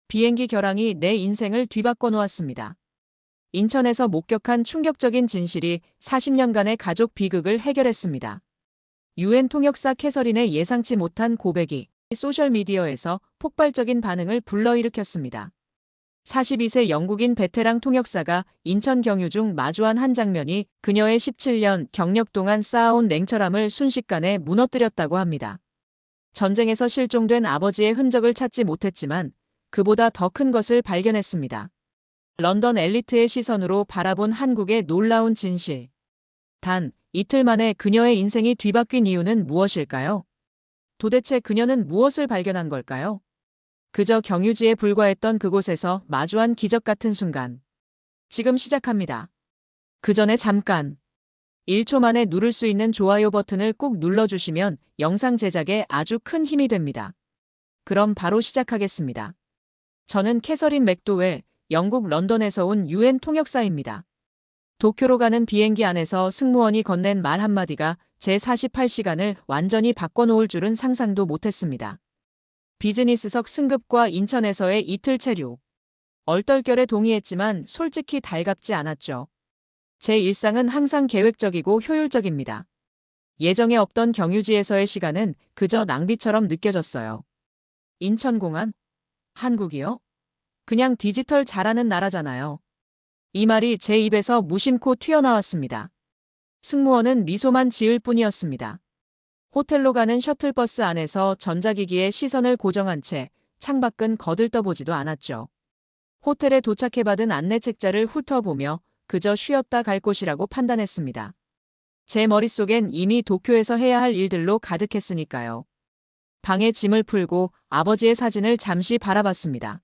비행기 결항이 내 인생을 뒤바꿔 놓았습니다. 인천에서 목격한 충격적인 진실이 40년간의 가족 비극을 해결했습니다. 유엔 통역사 캐서린의 예상치 못한 고백이 소셜미디어에서 폭발적인 반응을 불러일으켰습니다. 42세 영국인 베테랑 통역사가 인천 경유 중 마주한 한 장면이 그녀의 17년 경력 동안 쌓아온 냉철함을 순식간에 무너뜨렸다고 합니다. 전쟁에서 실종된 아버지의 흔적을 찾지 못했지만 그보다 더 큰 것을 발견했습니다. 런던 엘리트의 시선으로 바라본 한국의 놀라운 진실. 단, 이틀 만에 그녀의 인생이 뒤바뀐 이유는 무엇일까요? 도대체 그녀는 무엇을 발견한 걸까요? 그저 경유지에 불과했던 그곳에서 마주한 기적 같은 순간. 지금 시작합니다. 그 전에 잠깐. 1초 만에 누를 수 있는 좋아요 버튼을 꾹 눌러주시면 영상 제작에 아주 큰 힘이 됩니다. 그럼 바로 시작하겠습니다. 저는 캐서린 맥도웰, 영국 런던에서 온 유엔 통역사입니다. 도쿄로 가는 비행기 안에서 승무원이 건넨 말 한마디가 제 48시간을 완전히 바꿔놓을 줄은 상상도 못했습니다. 비즈니스석 승급과 인천에서의 이틀 체류. 얼떨결에 동의했지만 솔직히 달갑지 않았죠. 제 일상은 항상 계획적이고 효율적입니다. 예정에 없던 경유지에서의 시간은 그저 낭비처럼 느껴졌어요. 인천공항? 한국이요? 그냥 디지털 잘하는 나라잖아요. 이 말이 제 입에서 무심코 튀어나왔습니다. 승무원은 미소만 지을 뿐이었습니다. 호텔로 가는 셔틀버스 안에서 전자기기에 시선을 고정한 채 창밖은 거들떠보지도 않았죠. 호텔에 도착해받은 안내책자를 훑어보며 그저 쉬었다 갈 곳이라고 판단했습니다. 제 머릿속엔 이미 도쿄에서 해야 할 일들로 가득했으니까요. 방에 짐을 풀고 아버지의 사진을 잠시 바라봤습니다.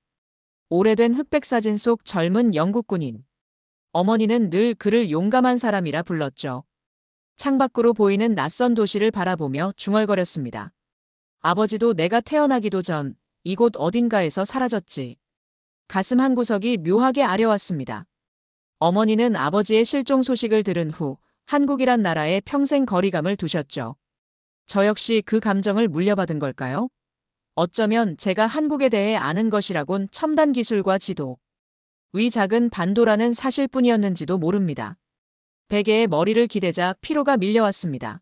오래된 흑백 사진 속 젊은 영국 군인. 어머니는 늘 그를 용감한 사람이라 불렀죠. 창밖으로 보이는 낯선 도시를 바라보며 중얼거렸습니다. 아버지도 내가 태어나기도 전 이곳 어딘가에서 사라졌지. 가슴 한구석이 묘하게 아려왔습니다. 어머니는 아버지의 실종 소식을 들은 후 한국이란 나라에 평생 거리감을 두셨죠. 저 역시 그 감정을 물려받은 걸까요? 어쩌면 제가 한국에 대해 아는 것이라곤 첨단 기술과 지도, 위 작은 반도라는 사실뿐이었는지도 모릅니다. 베개에 머리를 기대자 피로가 밀려왔습니다.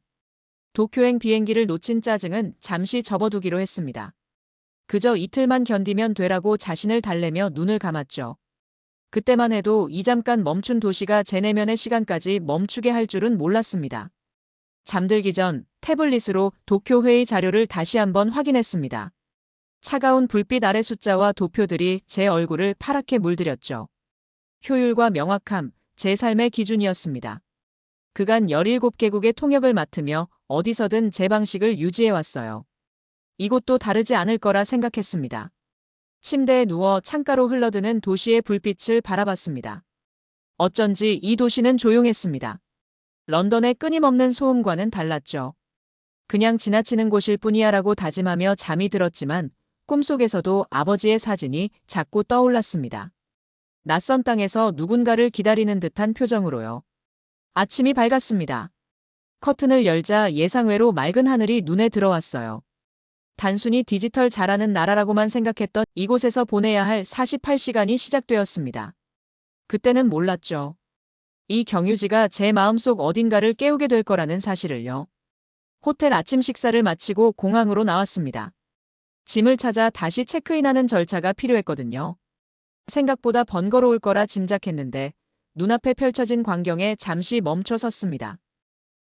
도쿄행 비행기를 놓친 짜증은 잠시 접어두기로 했습니다. 그저 이틀만 견디면 되라고 자신을 달래며 눈을 감았죠. 그때만 해도 이 잠깐 멈춘 도시가 제 내면의 시간까지 멈추게 할 줄은 몰랐습니다. 잠들기 전 태블릿으로 도쿄 회의 자료를 다시 한번 확인했습니다. 차가운 불빛 아래 숫자와 도표들이 제 얼굴을 파랗게 물들였죠. 효율과 명확함, 제 삶의 기준이었습니다. 그간 17개국의 통역을 맡으며 어디서든 제 방식을 유지해왔어요. 이곳도 다르지 않을 거라 생각했습니다. 침대에 누워 창가로 흘러드는 도시의 불빛을 바라봤습니다. 어쩐지 이 도시는 조용했습니다. 런던의 끊임없는 소음과는 달랐죠. 그냥 지나치는 곳일 뿐이야라고 다짐하며 잠이 들었지만 꿈속에서도 아버지의 사진이 자꾸 떠올랐습니다. 낯선 땅에서 누군가를 기다리는 듯한 표정으로요. 아침이 밝았습니다. 커튼을 열자 예상외로 맑은 하늘이 눈에 들어왔어요. 단순히 디지털 잘하는 나라라고만 생각했던 이곳에서 보내야 할 48시간이 시작되었습니다. 그때는 몰랐죠. 이 경유지가 제 마음속 어딘가를 깨우게 될 거라는 사실을요. 호텔 아침 식사를 마치고 공항으로 나왔습니다. 짐을 찾아 다시 체크인하는 절차가 필요했거든요. 생각보다 번거로울 거라 짐작했는데 눈앞에 펼쳐진 광경에 잠시 멈춰 섰습니다.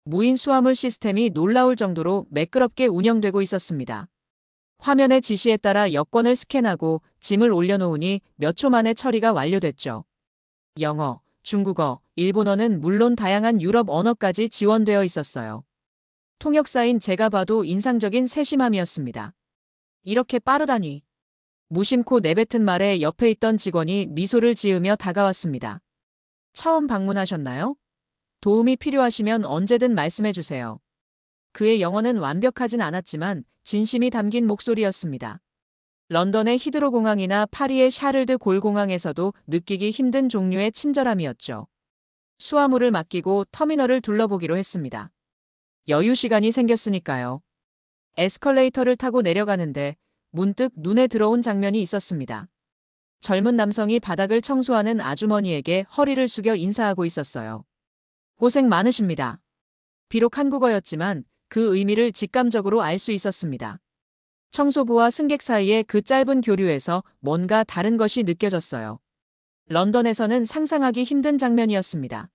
무인 수화물 시스템이 놀라울 정도로 매끄럽게 운영되고 있었습니다. 화면의 지시에 따라 여권을 스캔하고 짐을 올려놓으니 몇 초 만에 처리가 완료됐죠. 영어, 중국어, 일본어는 물론 다양한 유럽 언어까지 지원되어 있었어요. 통역사인 제가 봐도 인상적인 세심함이었습니다. 이렇게 빠르다니. 무심코 내뱉은 말에 옆에 있던 직원이 미소를 지으며 다가왔습니다. 처음 방문하셨나요? 도움이 필요하시면 언제든 말씀해 주세요. 그의 영어는 완벽하진 않았지만 진심이 담긴 목소리였습니다. 런던의 히드로 공항이나 파리의 샤를드 골 공항에서도 느끼기 힘든 종류의 친절함이었죠. 수화물을 맡기고 터미널을 둘러보기로 했습니다. 여유 시간이 생겼으니까요. 에스컬레이터를 타고 내려가는데 문득 눈에 들어온 장면이 있었습니다. 젊은 남성이 바닥을 청소하는 아주머니에게 허리를 숙여 인사하고 있었어요. 고생 많으십니다. 비록 한국어였지만 그 의미를 직감적으로 알 수 있었습니다. 청소부와 승객 사이의 그 짧은 교류에서 뭔가 다른 것이 느껴졌어요. 런던에서는 상상하기 힘든 장면이었습니다.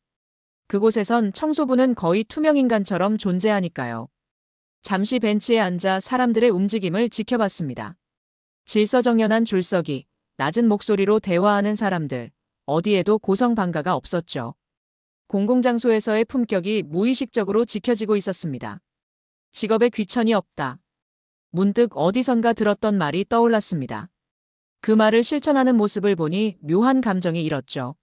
그곳에선 청소부는 거의 투명인간처럼 존재하니까요. 잠시 벤치에 앉아 사람들의 움직임을 지켜봤습니다. 질서정연한 줄서기, 낮은 목소리로 대화하는 사람들, 어디에도 고성방가가 없었죠. 공공장소에서의 품격이 무의식적으로 지켜지고 있었습니다. 직업에 귀천이 없다. 문득 어디선가 들었던 말이 떠올랐습니다. 그 말을 실천하는 모습을 보니 묘한 감정이 일었죠.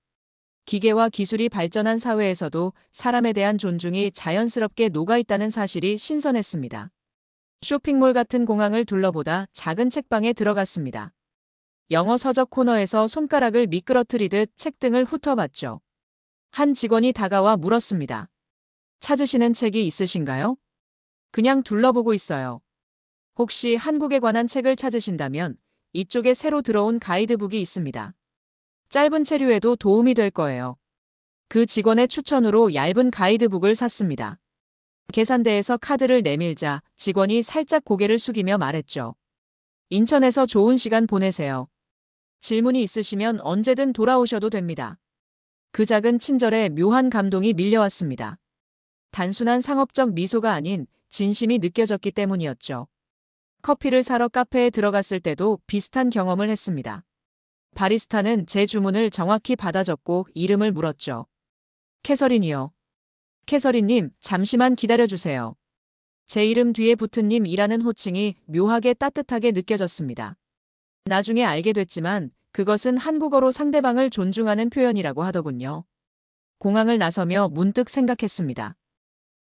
기계와 기술이 발전한 사회에서도 사람에 대한 존중이 자연스럽게 녹아있다는 사실이 신선했습니다. 쇼핑몰 같은 공항을 둘러보다 작은 책방에 들어갔습니다. 영어 서적 코너에서 손가락을 미끄러뜨리듯 책 등을 훑어봤죠. 한 직원이 다가와 물었습니다. 찾으시는 책이 있으신가요? 그냥 둘러보고 있어요. 혹시 한국에 관한 책을 찾으신다면 이쪽에 새로 들어온 가이드북이 있습니다. 짧은 체류에도 도움이 될 거예요. 그 직원의 추천으로 얇은 가이드북을 샀습니다. 계산대에서 카드를 내밀자 직원이 살짝 고개를 숙이며 말했죠. 인천에서 좋은 시간 보내세요. 질문이 있으시면 언제든 돌아오셔도 됩니다. 그 작은 친절에 묘한 감동이 밀려왔습니다. 단순한 상업적 미소가 아닌 진심이 느껴졌기 때문이었죠. 커피를 사러 카페에 들어갔을 때도 비슷한 경험을 했습니다. 바리스타는 제 주문을 정확히 받아 적고 이름을 물었죠. 캐서린이요. 캐서린님, 잠시만 기다려주세요. 제 이름 뒤에 붙은 님이라는 호칭이 묘하게 따뜻하게 느껴졌습니다. 나중에 알게 됐지만 그것은 한국어로 상대방을 존중하는 표현이라고 하더군요. 공항을 나서며 문득 생각했습니다.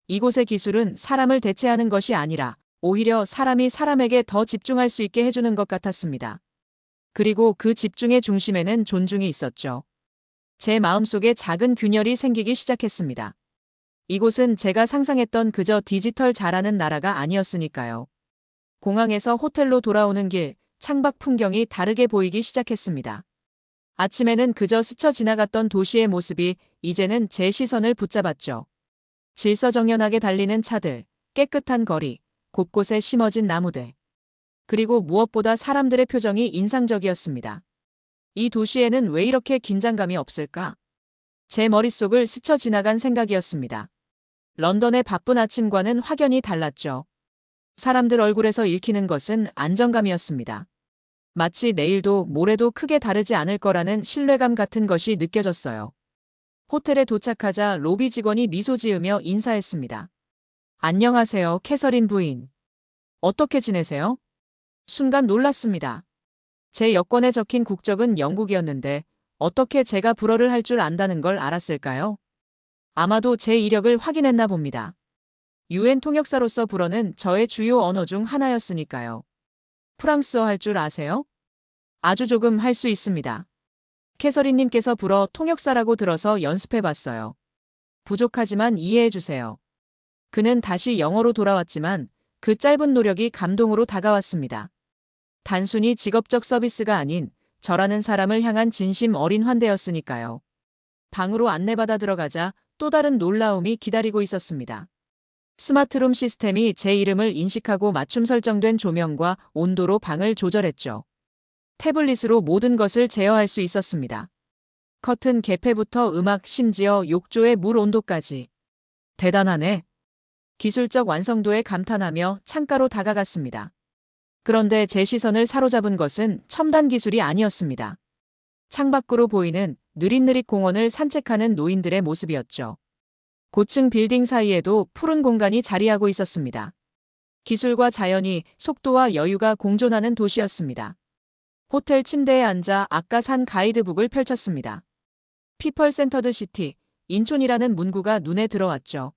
이곳의 기술은 사람을 대체하는 것이 아니라 오히려 사람이 사람에게 더 집중할 수 있게 해주는 것 같았습니다. 그리고 그 집중의 중심에는 존중이 있었죠. 제 마음속에 작은 균열이 생기기 시작했습니다. 이곳은 제가 상상했던 그저 디지털 잘하는 나라가 아니었으니까요. 공항에서 호텔로 돌아오는 길, 창밖 풍경이 다르게 보이기 시작했습니다. 아침에는 그저 스쳐 지나갔던 도시의 모습이 이제는 제 시선을 붙잡았죠. 질서정연하게 달리는 차들, 깨끗한 거리, 곳곳에 심어진 나무들. 그리고 무엇보다 사람들의 표정이 인상적이었습니다. 이 도시에는 왜 이렇게 긴장감이 없을까? 제 머릿속을 스쳐 지나간 생각이었습니다. 런던의 바쁜 아침과는 확연히 달랐죠. 사람들 얼굴에서 읽히는 것은 안정감이었습니다. 마치 내일도 모레도 크게 다르지 않을 거라는 신뢰감 같은 것이 느껴졌어요. 호텔에 도착하자 로비 직원이 미소 지으며 인사했습니다. 안녕하세요, 캐서린 부인. 어떻게 지내세요? 순간 놀랐습니다. 제 여권에 적힌 국적은 영국이었는데 어떻게 제가 불어를 할 줄 안다는 걸 알았을까요? 아마도 제 이력을 확인했나 봅니다. UN 통역사로서 불어는 저의 주요 언어 중 하나였으니까요. 프랑스어 할 줄 아세요? 아주 조금 할 수 있습니다. 캐서린님께서 불어 통역사라고 들어서 연습해봤어요. 부족하지만 이해해주세요. 그는 다시 영어로 돌아왔지만 그 짧은 노력이 감동으로 다가왔습니다. 단순히 직업적 서비스가 아닌 저라는 사람을 향한 진심 어린 환대였으니까요. 방으로 안내받아 들어가자 또 다른 놀라움이 기다리고 있었습니다. 스마트룸 시스템이 제 이름을 인식하고 맞춤 설정된 조명과 온도로 방을 조절했죠. 태블릿으로 모든 것을 제어할 수 있었습니다. 커튼 개폐부터 음악, 심지어 욕조의 물 온도까지. 대단하네. 기술적 완성도에 감탄하며 창가로 다가갔습니다. 그런데 제 시선을 사로잡은 것은 첨단 기술이 아니었습니다. 창밖으로 보이는 느릿느릿 공원을 산책하는 노인들의 모습이었죠. 고층 빌딩 사이에도 푸른 공간이 자리하고 있었습니다. 기술과 자연이, 속도와 여유가 공존하는 도시였습니다. 호텔 침대에 앉아 아까 산 가이드북을 펼쳤습니다. 피펄 센터드 시티, 인촌이라는 문구가 눈에 들어왔죠.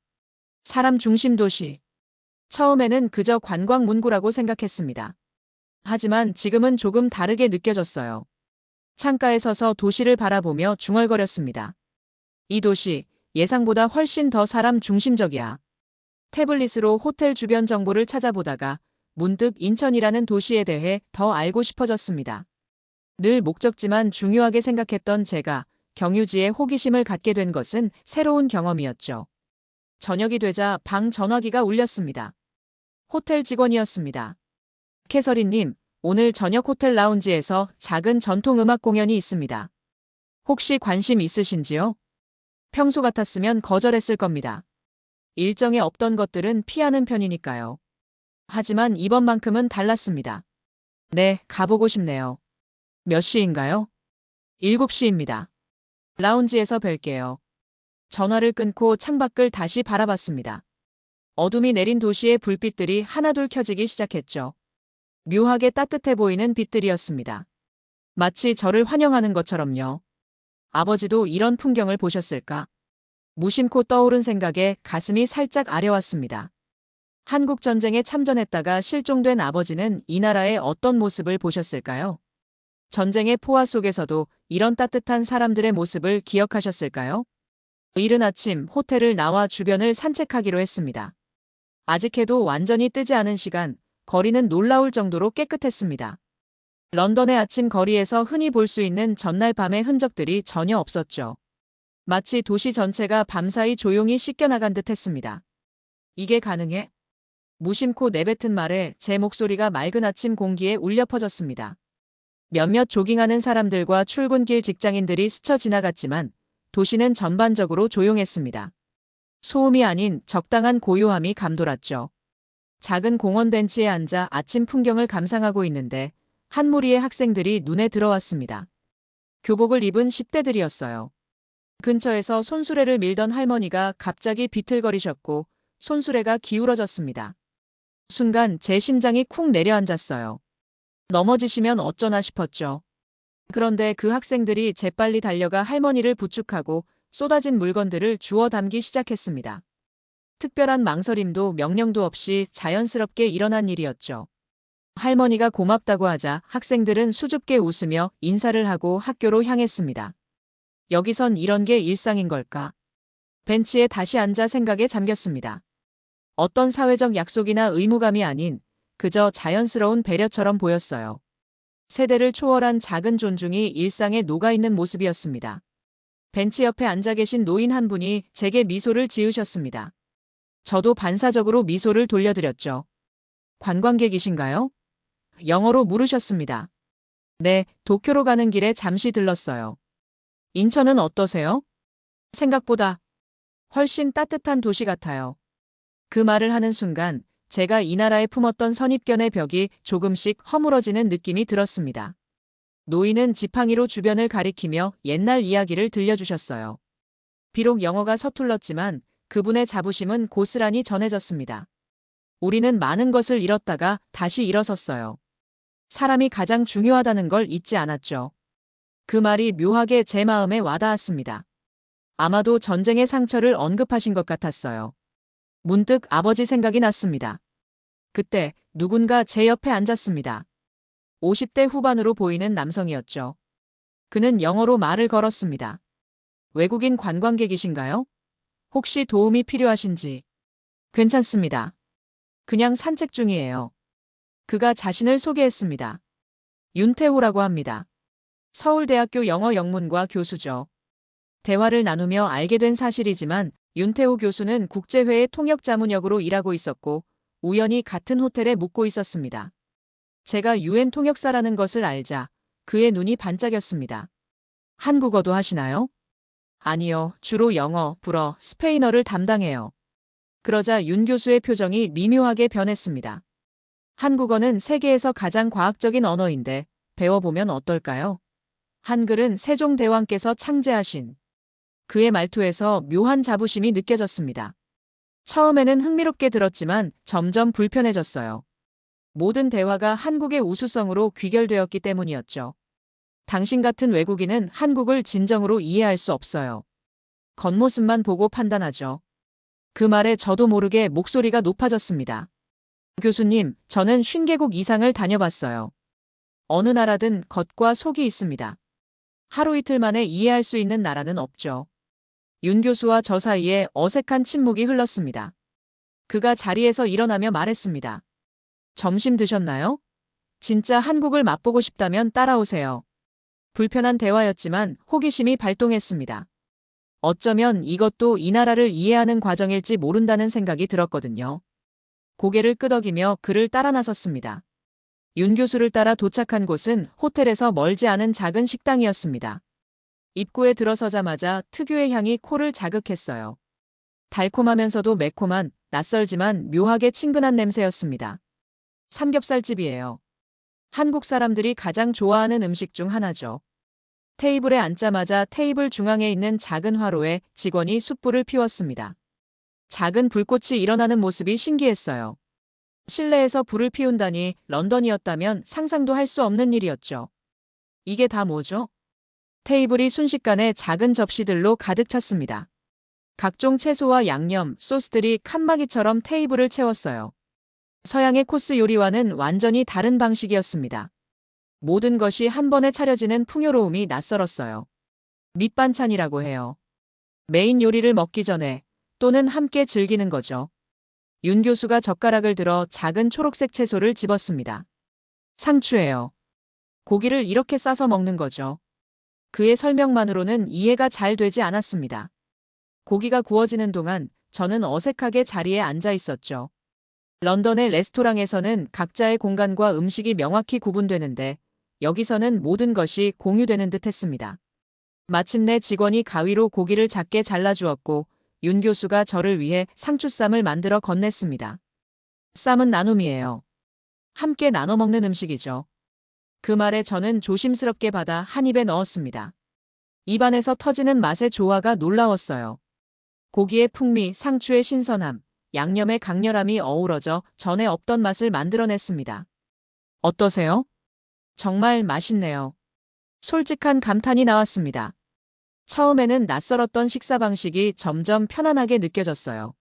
사람 중심 도시. 처음에는 그저 관광 문구라고 생각했습니다. 하지만 지금은 조금 다르게 느껴졌어요. 창가에 서서 도시를 바라보며 중얼거렸습니다. 이 도시, 예상보다 훨씬 더 사람 중심적이야. 태블릿으로 호텔 주변 정보를 찾아보다가 문득 인천이라는 도시에 대해 더 알고 싶어졌습니다. 늘 목적지만 중요하게 생각했던 제가 경유지에 호기심을 갖게 된 것은 새로운 경험이었죠. 저녁이 되자 방 전화기가 울렸습니다. 호텔 직원이었습니다. 캐서린님, 오늘 저녁 호텔 라운지에서 작은 전통 음악 공연이 있습니다. 혹시 관심 있으신지요? 평소 같았으면 거절했을 겁니다. 일정에 없던 것들은 피하는 편이니까요. 하지만 이번만큼은 달랐습니다. 네, 가보고 싶네요. 몇 시인가요? 7시입니다. 라운지에서 뵐게요. 전화를 끊고 창밖을 다시 바라봤습니다. 어둠이 내린 도시의 불빛들이 하나둘 켜지기 시작했죠. 묘하게 따뜻해 보이는 빛들이었습니다. 마치 저를 환영하는 것처럼요. 아버지도 이런 풍경을 보셨을까? 무심코 떠오른 생각에 가슴이 살짝 아려왔습니다. 한국 전쟁에 참전했다가 실종된 아버지는 이 나라의 어떤 모습을 보셨을까요? 전쟁의 포화 속에서도 이런 따뜻한 사람들의 모습을 기억하셨을까요? 이른 아침 호텔을 나와 주변을 산책하기로 했습니다. 아직 해도 완전히 뜨지 않은 시간, 거리는 놀라울 정도로 깨끗했습니다. 런던의 아침 거리에서 흔히 볼 수 있는 전날 밤의 흔적들이 전혀 없었죠. 마치 도시 전체가 밤사이 조용히 씻겨나간 듯 했습니다. 이게 가능해? 무심코 내뱉은 말에 제 목소리가 맑은 아침 공기에 울려 퍼졌습니다. 몇몇 조깅하는 사람들과 출근길 직장인들이 스쳐 지나갔지만 도시는 전반적으로 조용했습니다. 소음이 아닌 적당한 고요함이 감돌았죠. 작은 공원 벤치에 앉아 아침 풍경을 감상하고 있는데 한 무리의 학생들이 눈에 들어왔습니다. 교복을 입은 10대들이었어요. 근처에서 손수레를 밀던 할머니가 갑자기 비틀거리셨고 손수레가 기울어졌습니다. 순간 제 심장이 쿵 내려앉았어요. 넘어지시면 어쩌나 싶었죠. 그런데 그 학생들이 재빨리 달려가 할머니를 부축하고 쏟아진 물건들을 주워 담기 시작했습니다. 특별한 망설임도 명령도 없이 자연스럽게 일어난 일이었죠. 할머니가 고맙다고 하자 학생들은 수줍게 웃으며 인사를 하고 학교로 향했습니다. 여기선 이런 게 일상인 걸까? 벤치에 다시 앉아 생각에 잠겼습니다. 어떤 사회적 약속이나 의무감이 아닌 그저 자연스러운 배려처럼 보였어요. 세대를 초월한 작은 존중이 일상에 녹아있는 모습이었습니다. 벤치 옆에 앉아 계신 노인 한 분이 제게 미소를 지으셨습니다. 저도 반사적으로 미소를 돌려드렸죠. 관광객이신가요? 영어로 물으셨습니다. 네, 도쿄로 가는 길에 잠시 들렀어요. 인천은 어떠세요? 생각보다 훨씬 따뜻한 도시 같아요. 그 말을 하는 순간 제가 이 나라에 품었던 선입견의 벽이 조금씩 허물어지는 느낌이 들었습니다. 노인은 지팡이로 주변을 가리키며 옛날 이야기를 들려주셨어요. 비록 영어가 서툴렀지만 그분의 자부심은 고스란히 전해졌습니다. 우리는 많은 것을 잃었다가 다시 일어섰어요. 사람이 가장 중요하다는 걸 잊지 않았죠. 그 말이 묘하게 제 마음에 와닿았습니다. 아마도 전쟁의 상처를 언급하신 것 같았어요. 문득 아버지 생각이 났습니다. 그때 누군가 제 옆에 앉았습니다. 50대 후반으로 보이는 남성이었죠. 그는 영어로 말을 걸었습니다. 외국인 관광객이신가요? 혹시 도움이 필요하신지? 괜찮습니다. 그냥 산책 중이에요. 그가 자신을 소개했습니다. 윤태호라고 합니다. 서울대학교 영어 영문과 교수죠. 대화를 나누며 알게 된 사실이지만 윤태호 교수는 국제회의 통역자문역으로 일하고 있었고 우연히 같은 호텔에 묵고 있었습니다. 제가 UN 통역사라는 것을 알자 그의 눈이 반짝였습니다. 한국어도 하시나요? 아니요, 주로 영어, 불어, 스페인어를 담당해요. 그러자 윤 교수의 표정이 미묘하게 변했습니다. 한국어는 세계에서 가장 과학적인 언어인데 배워보면 어떨까요? 한글은 세종대왕께서 창제하신. 그의 말투에서 묘한 자부심이 느껴졌습니다. 처음에는 흥미롭게 들었지만 점점 불편해졌어요. 모든 대화가 한국의 우수성으로 귀결되었기 때문이었죠. 당신 같은 외국인은 한국을 진정으로 이해할 수 없어요. 겉모습만 보고 판단하죠. 그 말에 저도 모르게 목소리가 높아졌습니다. 교수님, 저는 50개국 이상을 다녀봤어요. 어느 나라든 겉과 속이 있습니다. 하루 이틀 만에 이해할 수 있는 나라는 없죠. 윤 교수와 저 사이에 어색한 침묵이 흘렀습니다. 그가 자리에서 일어나며 말했습니다. 점심 드셨나요? 진짜 한국을 맛보고 싶다면 따라오세요. 불편한 대화였지만 호기심이 발동했습니다. 어쩌면 이것도 이 나라를 이해하는 과정일지 모른다는 생각이 들었거든요. 고개를 끄덕이며 그를 따라 나섰습니다. 윤 교수를 따라 도착한 곳은 호텔에서 멀지 않은 작은 식당이었습니다. 입구에 들어서자마자 특유의 향이 코를 자극했어요. 달콤하면서도 매콤한, 낯설지만 묘하게 친근한 냄새였습니다. 삼겹살집이에요. 한국 사람들이 가장 좋아하는 음식 중 하나죠. 테이블에 앉자마자 테이블 중앙에 있는 작은 화로에 직원이 숯불을 피웠습니다. 작은 불꽃이 일어나는 모습이 신기했어요. 실내에서 불을 피운다니 런던이었다면 상상도 할 수 없는 일이었죠. 이게 다 뭐죠? 테이블이 순식간에 작은 접시들로 가득 찼습니다. 각종 채소와 양념, 소스들이 칸막이처럼 테이블을 채웠어요. 서양의 코스 요리와는 완전히 다른 방식이었습니다. 모든 것이 한 번에 차려지는 풍요로움이 낯설었어요. 밑반찬이라고 해요. 메인 요리를 먹기 전에 또는 함께 즐기는 거죠. 윤 교수가 젓가락을 들어 작은 초록색 채소를 집었습니다. 상추예요. 고기를 이렇게 싸서 먹는 거죠. 그의 설명만으로는 이해가 잘 되지 않았습니다. 고기가 구워지는 동안 저는 어색하게 자리에 앉아 있었죠. 런던의 레스토랑에서는 각자의 공간과 음식이 명확히 구분되는데 여기서는 모든 것이 공유되는 듯 했습니다. 마침내 직원이 가위로 고기를 작게 잘라주었고 윤 교수가 저를 위해 상추쌈을 만들어 건넸습니다. 쌈은 나눔이에요. 함께 나눠 먹는 음식이죠. 그 말에 저는 조심스럽게 받아 한 입에 넣었습니다. 입안에서 터지는 맛의 조화가 놀라웠어요. 고기의 풍미, 상추의 신선함, 양념의 강렬함이 어우러져 전에 없던 맛을 만들어냈습니다. 어떠세요? 정말 맛있네요. 솔직한 감탄이 나왔습니다. 처음에는 낯설었던 식사 방식이 점점 편안하게 느껴졌어요.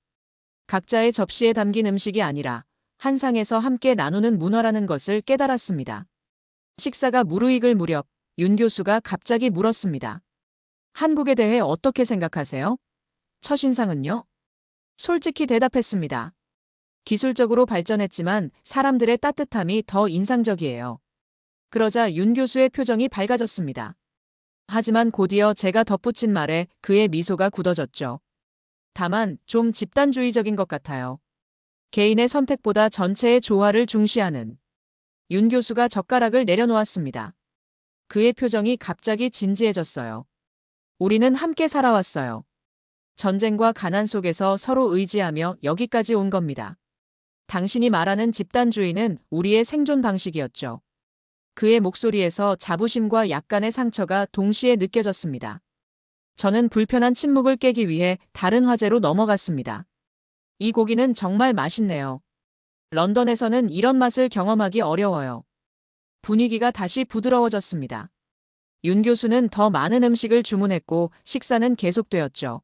각자의 접시에 담긴 음식이 아니라 한 상에서 함께 나누는 문화라는 것을 깨달았습니다. 식사가 무르익을 무렵 윤 교수가 갑자기 물었습니다. 한국에 대해 어떻게 생각하세요? 첫인상은요? 솔직히 대답했습니다. 기술적으로 발전했지만 사람들의 따뜻함이 더 인상적이에요. 그러자 윤 교수의 표정이 밝아졌습니다. 하지만 곧이어 제가 덧붙인 말에 그의 미소가 굳어졌죠. 다만 좀 집단주의적인 것 같아요. 개인의 선택보다 전체의 조화를 중시하는. 윤 교수가 젓가락을 내려놓았습니다. 그의 표정이 갑자기 진지해졌어요. 우리는 함께 살아왔어요. 전쟁과 가난 속에서 서로 의지하며 여기까지 온 겁니다. 당신이 말하는 집단주의는 우리의 생존 방식이었죠. 그의 목소리에서 자부심과 약간의 상처가 동시에 느껴졌습니다. 저는 불편한 침묵을 깨기 위해 다른 화제로 넘어갔습니다. 이 고기는 정말 맛있네요. 런던에서는 이런 맛을 경험하기 어려워요. 분위기가 다시 부드러워졌습니다. 윤 교수는 더 많은 음식을 주문했고 식사는 계속되었죠.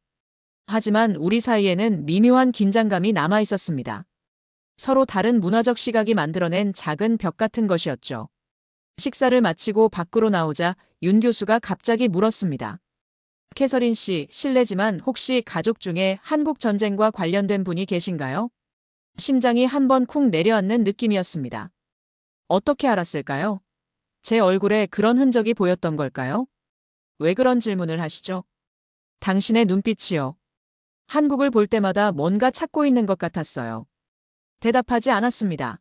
하지만 우리 사이에는 미묘한 긴장감이 남아 있었습니다. 서로 다른 문화적 시각이 만들어낸 작은 벽 같은 것이었죠. 식사를 마치고 밖으로 나오자 윤 교수가 갑자기 물었습니다. 캐서린 씨, 실례지만 혹시 가족 중에 한국 전쟁과 관련된 분이 계신가요? 심장이 한 번 쿵 내려앉는 느낌이었습니다. 어떻게 알았을까요? 제 얼굴에 그런 흔적이 보였던 걸까요? 왜 그런 질문을 하시죠? 당신의 눈빛이요. 한국을 볼 때마다 뭔가 찾고 있는 것 같았어요. 대답하지 않았습니다.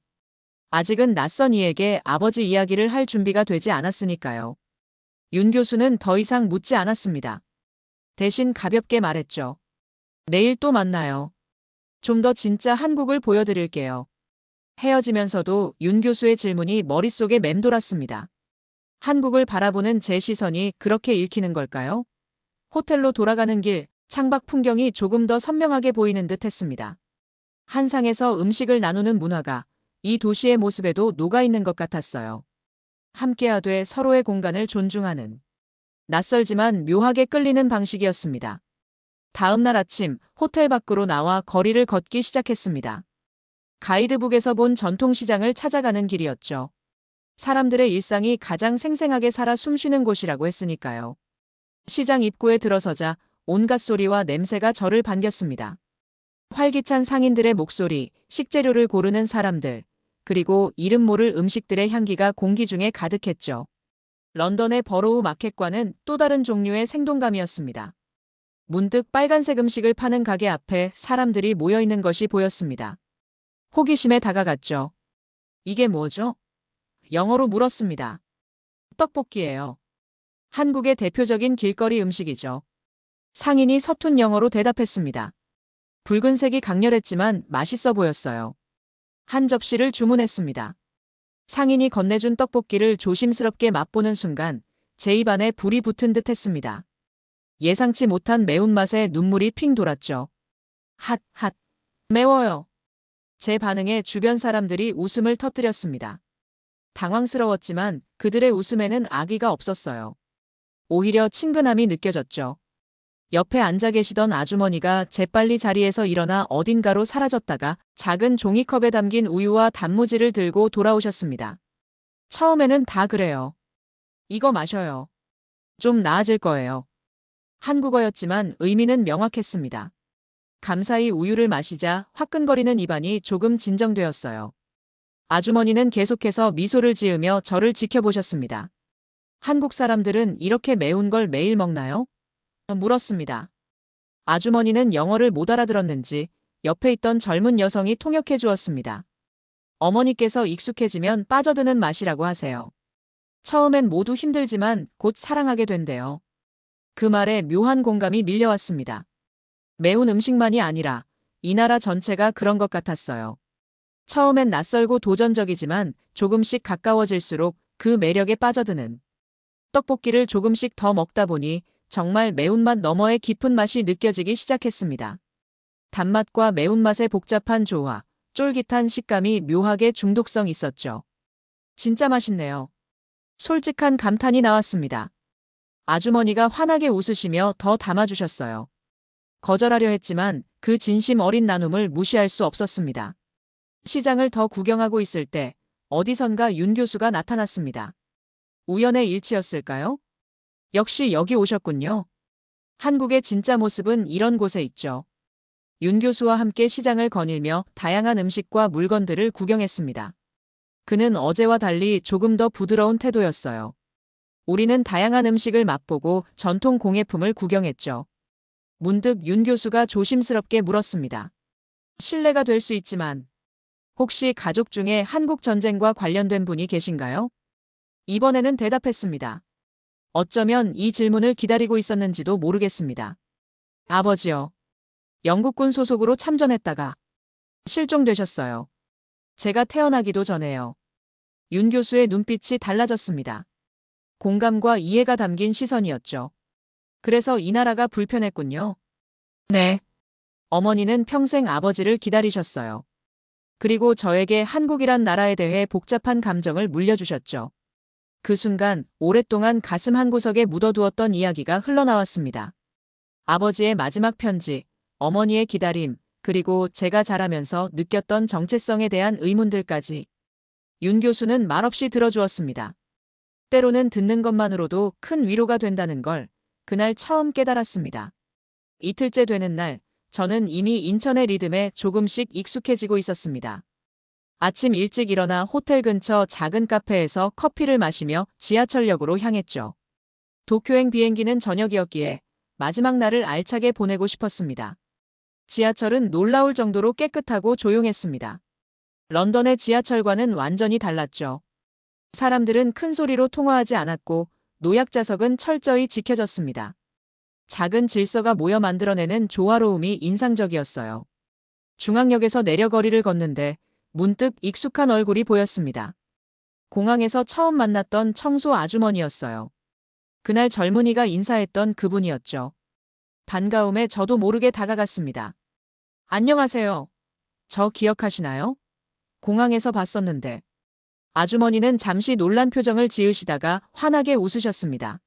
아직은 낯선 이에게 아버지 이야기를 할 준비가 되지 않았으니까요. 윤 교수는 더 이상 묻지 않았습니다. 대신 가볍게 말했죠. 내일 또 만나요. 좀 더 진짜 한국을 보여드릴게요. 헤어지면서도 윤 교수의 질문이 머릿속에 맴돌았습니다. 한국을 바라보는 제 시선이 그렇게 읽히는 걸까요? 호텔로 돌아가는 길, 창밖 풍경이 조금 더 선명하게 보이는 듯 했습니다. 한 상에서 음식을 나누는 문화가 이 도시의 모습에도 녹아있는 것 같았어요. 함께하되 서로의 공간을 존중하는 낯설지만 묘하게 끌리는 방식이었습니다. 다음 날 아침 호텔 밖으로 나와 거리를 걷기 시작했습니다. 가이드북에서 본 전통시장을 찾아가는 길이었죠. 사람들의 일상이 가장 생생하게 살아 숨쉬는 곳이라고 했으니까요. 시장 입구에 들어서자 온갖 소리와 냄새가 저를 반겼습니다. 활기찬 상인들의 목소리, 식재료를 고르는 사람들, 그리고 이름 모를 음식들의 향기가 공기 중에 가득했죠. 런던의 버로우 마켓과는 또 다른 종류의 생동감이었습니다. 문득 빨간색 음식을 파는 가게 앞에 사람들이 모여 있는 것이 보였습니다. 호기심에 다가갔죠. 이게 뭐죠? 영어로 물었습니다. 떡볶이예요. 한국의 대표적인 길거리 음식이죠. 상인이 서툰 영어로 대답했습니다. 붉은색이 강렬했지만 맛있어 보였어요. 한 접시를 주문했습니다. 상인이 건네준 떡볶이를 조심스럽게 맛보는 순간 제 입안에 불이 붙은 듯 했습니다. 예상치 못한 매운맛에 눈물이 핑 돌았죠. 핫, 매워요. 제 반응에 주변 사람들이 웃음을 터뜨렸습니다. 당황스러웠지만 그들의 웃음에는 악의가 없었어요. 오히려 친근함이 느껴졌죠. 옆에 앉아 계시던 아주머니가 재빨리 자리에서 일어나 어딘가로 사라졌다가 작은 종이컵에 담긴 우유와 단무지를 들고 돌아오셨습니다. 처음에는 다 그래요. 이거 마셔요. 좀 나아질 거예요. 한국어였지만 의미는 명확했습니다. 감사히 우유를 마시자 화끈거리는 입안이 조금 진정되었어요. 아주머니는 계속해서 미소를 지으며 저를 지켜보셨습니다. 한국 사람들은 이렇게 매운 걸 매일 먹나요? 물었습니다. 아주머니는 영어를 못 알아들었는지 옆에 있던 젊은 여성이 통역해 주었습니다. 어머니께서 익숙해지면 빠져드는 맛이라고 하세요. 처음엔 모두 힘들지만 곧 사랑하게 된대요. 그 말에 묘한 공감이 밀려왔습니다. 매운 음식만이 아니라 이 나라 전체가 그런 것 같았어요. 처음엔 낯설고 도전적이지만 조금씩 가까워질수록 그 매력에 빠져드는 떡볶이를 조금씩 더 먹다 보니 정말 매운맛 너머의 깊은 맛이 느껴지기 시작했습니다. 단맛과 매운맛의 복잡한 조화, 쫄깃한 식감이 묘하게 중독성 있었죠. 진짜 맛있네요. 솔직한 감탄이 나왔습니다. 아주머니가 환하게 웃으시며 더 담아주셨어요. 거절하려 했지만 그 진심 어린 나눔을 무시할 수 없었습니다. 시장을 더 구경하고 있을 때 어디선가 윤 교수가 나타났습니다. 우연의 일치였을까요? 역시 여기 오셨군요. 한국의 진짜 모습은 이런 곳에 있죠. 윤 교수와 함께 시장을 거닐며 다양한 음식과 물건들을 구경했습니다. 그는 어제와 달리 조금 더 부드러운 태도였어요. 우리는 다양한 음식을 맛보고 전통 공예품을 구경했죠. 문득 윤 교수가 조심스럽게 물었습니다. 실례가 될 수 있지만 혹시 가족 중에 한국 전쟁과 관련된 분이 계신가요? 이번에는 대답했습니다. 어쩌면 이 질문을 기다리고 있었는지도 모르겠습니다. 아버지요. 영국군 소속으로 참전했다가 실종되셨어요. 제가 태어나기도 전에요. 윤 교수의 눈빛이 달라졌습니다. 공감과 이해가 담긴 시선이었죠. 그래서 이 나라가 불편했군요. 네. 어머니는 평생 아버지를 기다리셨어요. 그리고 저에게 한국이란 나라에 대해 복잡한 감정을 물려주셨죠. 그 순간 오랫동안 가슴 한구석에 묻어두었던 이야기가 흘러나왔습니다. 아버지의 마지막 편지, 어머니의 기다림, 그리고 제가 자라면서 느꼈던 정체성에 대한 의문들까지. 윤 교수는 말없이 들어주었습니다. 때로는 듣는 것만으로도 큰 위로가 된다는 걸 그날 처음 깨달았습니다. 이틀째 되는 날, 저는 이미 인천의 리듬에 조금씩 익숙해지고 있었습니다. 아침 일찍 일어나 호텔 근처 작은 카페에서 커피를 마시며 지하철역으로 향했죠. 도쿄행 비행기는 저녁이었기에 마지막 날을 알차게 보내고 싶었습니다. 지하철은 놀라울 정도로 깨끗하고 조용했습니다. 런던의 지하철과는 완전히 달랐죠. 사람들은 큰 소리로 통화하지 않았고 노약자석은 철저히 지켜졌습니다. 작은 질서가 모여 만들어내는 조화로움이 인상적이었어요. 중앙역에서 내려 거리를 걷는데 문득 익숙한 얼굴이 보였습니다. 공항에서 처음 만났던 청소 아주머니였어요. 그날 젊은이가 인사했던 그분이었죠. 반가움에 저도 모르게 다가갔습니다. 안녕하세요. 저 기억하시나요? 공항에서 봤었는데. 아주머니는 잠시 놀란 표정을 지으시다가 환하게 웃으셨습니다.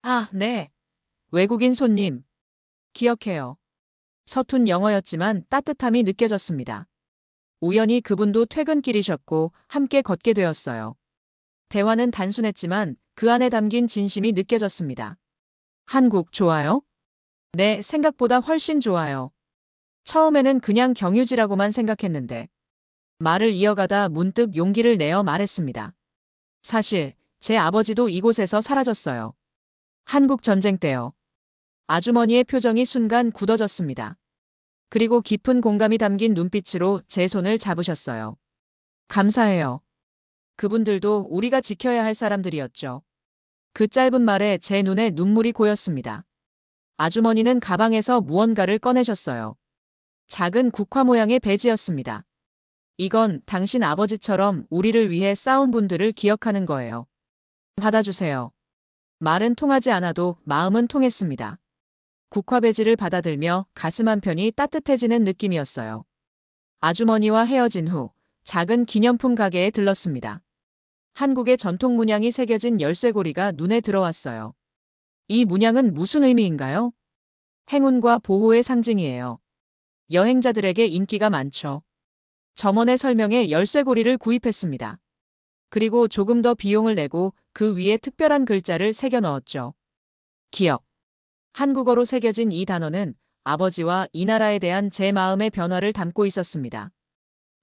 아, 네. 외국인 손님. 기억해요. 서툰 영어였지만 따뜻함이 느껴졌습니다. 우연히 그분도 퇴근길이셨고 함께 걷게 되었어요. 대화는 단순했지만 그 안에 담긴 진심이 느껴졌습니다. 한국 좋아요? 네, 생각보다 훨씬 좋아요. 처음에는 그냥 경유지라고만 생각했는데. 말을 이어가다 문득 용기를 내어 말했습니다. 사실 제 아버지도 이곳에서 사라졌어요. 한국 전쟁 때요. 아주머니의 표정이 순간 굳어졌습니다. 그리고 깊은 공감이 담긴 눈빛으로 제 손을 잡으셨어요. 감사해요. 그분들도 우리가 지켜야 할 사람들이었죠. 그 짧은 말에 제 눈에 눈물이 고였습니다. 아주머니는 가방에서 무언가를 꺼내셨어요. 작은 국화 모양의 배지였습니다. 이건 당신 아버지처럼 우리를 위해 싸운 분들을 기억하는 거예요. 받아주세요. 말은 통하지 않아도 마음은 통했습니다. 국화 배지를 받아들며 가슴 한편이 따뜻해지는 느낌이었어요. 아주머니와 헤어진 후 작은 기념품 가게에 들렀습니다. 한국의 전통 문양이 새겨진 열쇠고리가 눈에 들어왔어요. 이 문양은 무슨 의미인가요? 행운과 보호의 상징이에요. 여행자들에게 인기가 많죠. 점원의 설명에 열쇠고리를 구입했습니다. 그리고 조금 더 비용을 내고 그 위에 특별한 글자를 새겨 넣었죠. 기억. 한국어로 새겨진 이 단어는 아버지와 이 나라에 대한 제 마음의 변화를 담고 있었습니다.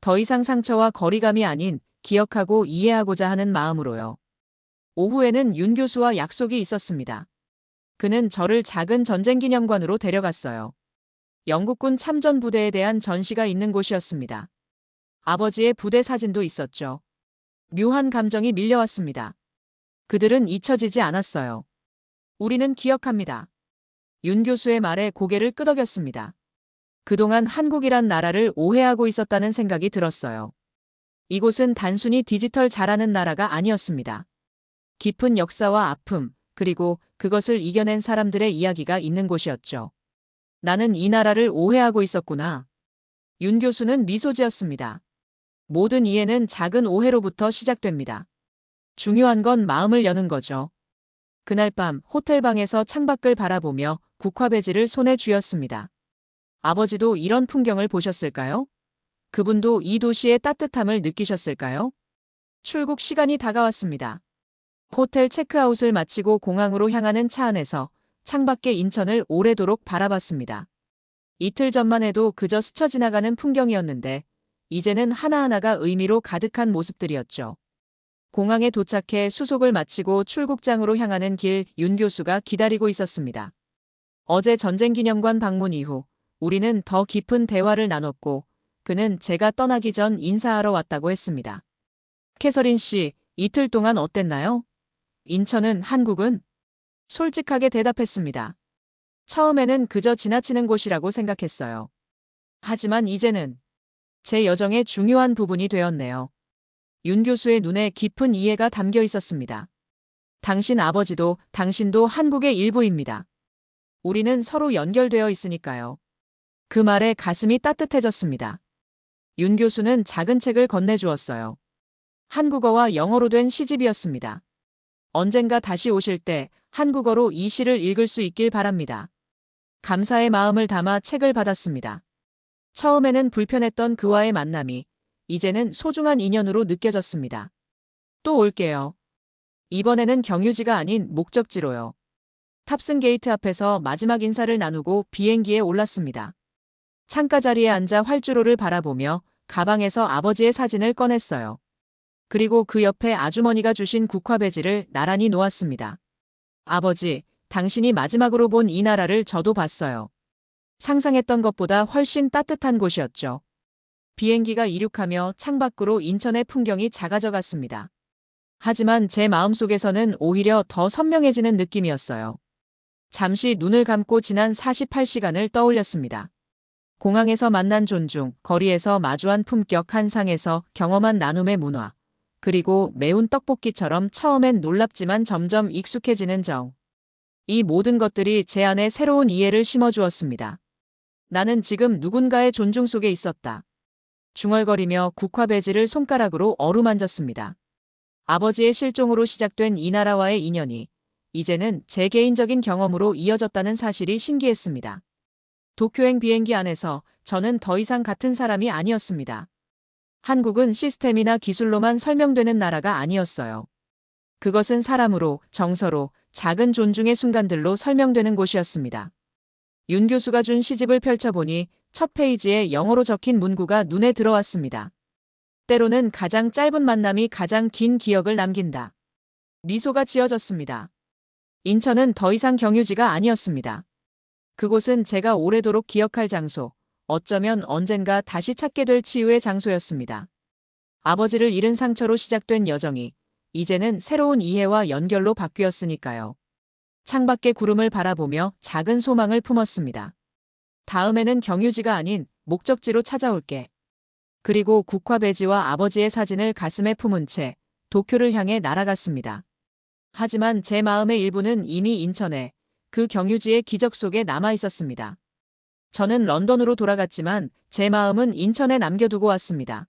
더 이상 상처와 거리감이 아닌 기억하고 이해하고자 하는 마음으로요. 오후에는 윤 교수와 약속이 있었습니다. 그는 저를 작은 전쟁기념관으로 데려갔어요. 영국군 참전 부대에 대한 전시가 있는 곳이었습니다. 아버지의 부대 사진도 있었죠. 묘한 감정이 밀려왔습니다. 그들은 잊혀지지 않았어요. 우리는 기억합니다. 윤 교수의 말에 고개를 끄덕였습니다. 그동안 한국이란 나라를 오해하고 있었다는 생각이 들었어요. 이곳은 단순히 디지털 잘하는 나라가 아니었습니다. 깊은 역사와 아픔, 그리고 그것을 이겨낸 사람들의 이야기가 있는 곳이었죠. 나는 이 나라를 오해하고 있었구나. 윤 교수는 미소 지었습니다. 모든 이해는 작은 오해로부터 시작됩니다. 중요한 건 마음을 여는 거죠. 그날 밤 호텔 방에서 창밖을 바라보며 국화 배지를 손에 쥐었습니다. 아버지도 이런 풍경을 보셨을까요? 그분도 이 도시의 따뜻함을 느끼셨을까요? 출국 시간이 다가왔습니다. 호텔 체크아웃을 마치고 공항으로 향하는 차 안에서 창밖의 인천을 오래도록 바라봤습니다. 이틀 전만 해도 그저 스쳐 지나가는 풍경이었는데 이제는 하나하나가 의미로 가득한 모습들이었죠. 공항에 도착해 수속을 마치고 출국장으로 향하는 길 윤 교수가 기다리고 있었습니다. 어제 전쟁기념관 방문 이후 우리는 더 깊은 대화를 나눴고 그는 제가 떠나기 전 인사하러 왔다고 했습니다. 캐서린 씨, 이틀 동안 어땠나요? 인천은 한국은? 솔직하게 대답했습니다. 처음에는 그저 지나치는 곳이라고 생각했어요. 하지만 이제는 제 여정의 중요한 부분이 되었네요. 윤 교수의 눈에 깊은 이해가 담겨 있었습니다. 당신 아버지도 당신도 한국의 일부입니다. 우리는 서로 연결되어 있으니까요. 그 말에 가슴이 따뜻해졌습니다. 윤 교수는 작은 책을 건네주었어요. 한국어와 영어로 된 시집이었습니다. 언젠가 다시 오실 때 한국어로 이 시를 읽을 수 있길 바랍니다. 감사의 마음을 담아 책을 받았습니다. 처음에는 불편했던 그와의 만남이 이제는 소중한 인연으로 느껴졌습니다. 또 올게요. 이번에는 경유지가 아닌 목적지로요. 탑승 게이트 앞에서 마지막 인사를 나누고 비행기에 올랐습니다. 창가 자리에 앉아 활주로를 바라보며 가방에서 아버지의 사진을 꺼냈어요. 그리고 그 옆에 아주머니가 주신 국화 배지를 나란히 놓았습니다. 아버지, 당신이 마지막으로 본 이 나라를 저도 봤어요. 상상했던 것보다 훨씬 따뜻한 곳이었죠. 비행기가 이륙하며 창밖으로 인천의 풍경이 작아져 갔습니다. 하지만 제 마음속에서는 오히려 더 선명해지는 느낌이었어요. 잠시 눈을 감고 지난 48시간을 떠올렸습니다. 공항에서 만난 존중, 거리에서 마주한 품격, 한상에서 경험한 나눔의 문화, 그리고 매운 떡볶이처럼 처음엔 놀랍지만 점점 익숙해지는 정. 이 모든 것들이 제 안에 새로운 이해를 심어주었습니다. 나는 지금 누군가의 존중 속에 있었다. 중얼거리며 국화 배지를 손가락으로 어루만졌습니다. 아버지의 실종으로 시작된 이 나라와의 인연이 이제는 제 개인적인 경험으로 이어졌다는 사실이 신기했습니다. 도쿄행 비행기 안에서 저는 더 이상 같은 사람이 아니었습니다. 한국은 시스템이나 기술로만 설명되는 나라가 아니었어요. 그것은 사람으로, 정서로, 작은 존중의 순간들로 설명되는 곳이었습니다. 윤 교수가 준 시집을 펼쳐보니 첫 페이지에 영어로 적힌 문구가 눈에 들어왔습니다. 때로는 가장 짧은 만남이 가장 긴 기억을 남긴다. 미소가 지어졌습니다. 인천은 더 이상 경유지가 아니었습니다. 그곳은 제가 오래도록 기억할 장소, 어쩌면 언젠가 다시 찾게 될 치유의 장소였습니다. 아버지를 잃은 상처로 시작된 여정이 이제는 새로운 이해와 연결로 바뀌었으니까요. 창밖의 구름을 바라보며 작은 소망을 품었습니다. 다음에는 경유지가 아닌 목적지로 찾아올게. 그리고 국화 배지와 아버지의 사진을 가슴에 품은 채 도쿄를 향해 날아갔습니다. 하지만 제 마음의 일부는 이미 인천에, 그 경유지의 기적 속에 남아 있었습니다. 저는 런던으로 돌아갔지만 제 마음은 인천에 남겨두고 왔습니다.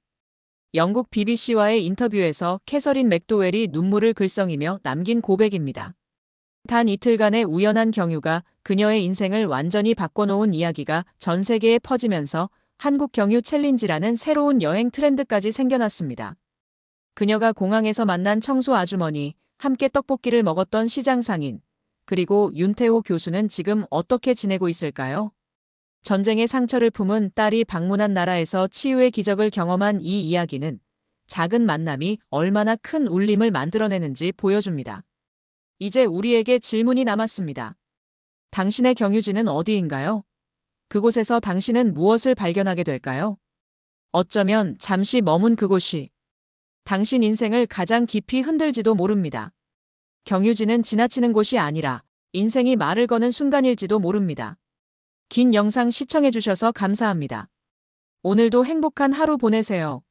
영국 BBC와의 인터뷰에서 캐서린 맥도웰이 눈물을 글썽이며 남긴 고백입니다. 단 이틀간의 우연한 경유가 그녀의 인생을 완전히 바꿔놓은 이야기가 전 세계에 퍼지면서 한국 경유 챌린지라는 새로운 여행 트렌드까지 생겨났습니다. 그녀가 공항에서 만난 청소 아주머니, 함께 떡볶이를 먹었던 시장 상인, 그리고 윤태호 교수는 지금 어떻게 지내고 있을까요? 전쟁의 상처를 품은 딸이 방문한 나라에서 치유의 기적을 경험한 이 이야기는 작은 만남이 얼마나 큰 울림을 만들어내는지 보여줍니다. 이제 우리에게 질문이 남았습니다. 당신의 경유지는 어디인가요? 그곳에서 당신은 무엇을 발견하게 될까요? 어쩌면 잠시 머문 그곳이 당신 인생을 가장 깊이 흔들지도 모릅니다. 경유지는 지나치는 곳이 아니라 인생이 말을 거는 순간일지도 모릅니다. 긴 영상 시청해주셔서 감사합니다. 오늘도 행복한 하루 보내세요.